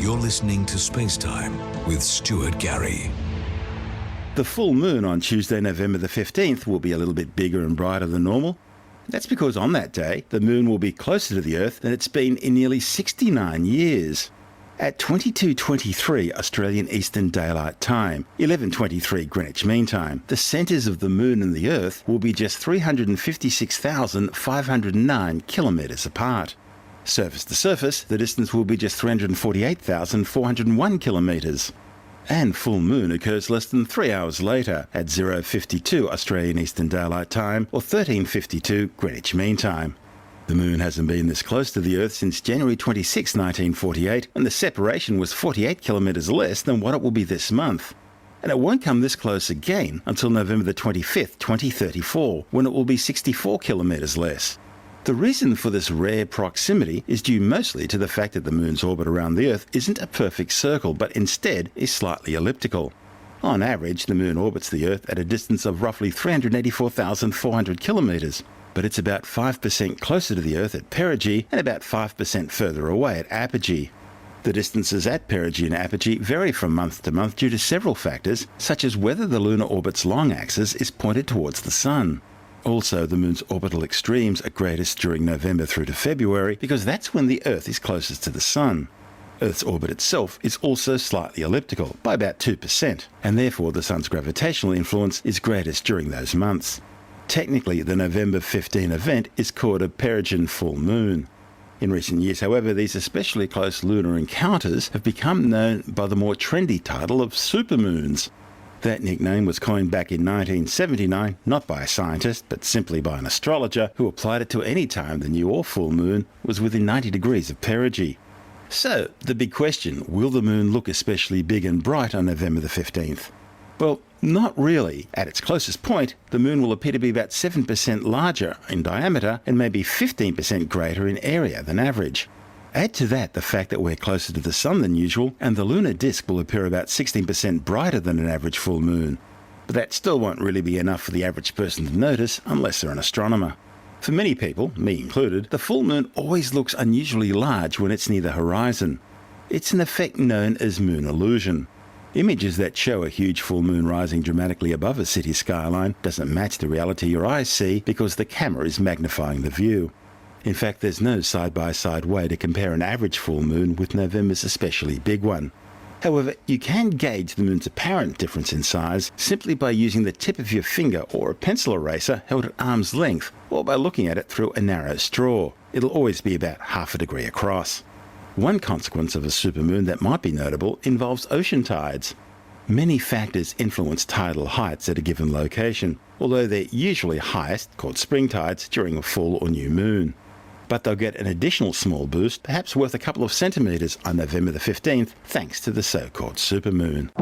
You're listening to SpaceTime with Stuart Gary. The full moon on Tuesday, November the 15th will be a little bit bigger and brighter than normal. That's because on that day, the moon will be closer to the Earth than it's been in nearly 69 years. At 22:23 Australian Eastern Daylight Time, 11:23 Greenwich Mean Time, the centres of the moon and the Earth will be just 356,509 kilometres apart. Surface to surface, the distance will be just 348,401 kilometres. And full moon occurs less than 3 hours later at 0:52 Australian Eastern Daylight Time or 13:52 Greenwich Mean Time. The moon hasn't been this close to the Earth since January 26, 1948, and the separation was 48 kilometres less than what it will be this month. And it won't come this close again until November the 25th, 2034, when it will be 64 kilometres less. The reason for this rare proximity is due mostly to the fact that the moon's orbit around the Earth isn't a perfect circle, but instead is slightly elliptical. On average, the moon orbits the Earth at a distance of roughly 384,400 kilometres, but it's about 5% closer to the Earth at perigee and about 5% further away at apogee. The distances at perigee and apogee vary from month to month due to several factors, such as whether the lunar orbit's long axis is pointed towards the Sun. Also, the moon's orbital extremes are greatest during November through to February because that's when the Earth is closest to the Sun. Earth's orbit itself is also slightly elliptical, by about 2%, and therefore the Sun's gravitational influence is greatest during those months. Technically, the November 15 event is called a perigee full moon. In recent years, however, these especially close lunar encounters have become known by the more trendy title of supermoons. That nickname was coined back in 1979, not by a scientist, but simply by an astrologer who applied it to any time the new or full moon was within 90 degrees of perigee. So, the big question, will the moon look especially big and bright on November the 15th? Well, not really. At its closest point, the moon will appear to be about 7% larger in diameter and maybe 15% greater in area than average. Add to that the fact that we're closer to the Sun than usual, and the lunar disk will appear about 16% brighter than an average full moon. But that still won't really be enough for the average person to notice unless they're an astronomer. For many people, me included, the full moon always looks unusually large when it's near the horizon. It's an effect known as moon illusion. Images that show a huge full moon rising dramatically above a city skyline doesn't match the reality your eyes see because the camera is magnifying the view. In fact, there's no side-by-side way to compare an average full moon with November's especially big one. However, you can gauge the moon's apparent difference in size simply by using the tip of your finger or a pencil eraser held at arm's length, or by looking at it through a narrow straw. It'll always be about half a degree across. One consequence of a supermoon that might be notable involves ocean tides. Many factors influence tidal heights at a given location, although they're usually highest, called spring tides, during a full or new moon. But they'll get an additional small boost, perhaps worth a couple of centimetres on November the 15th, thanks to the so-called supermoon.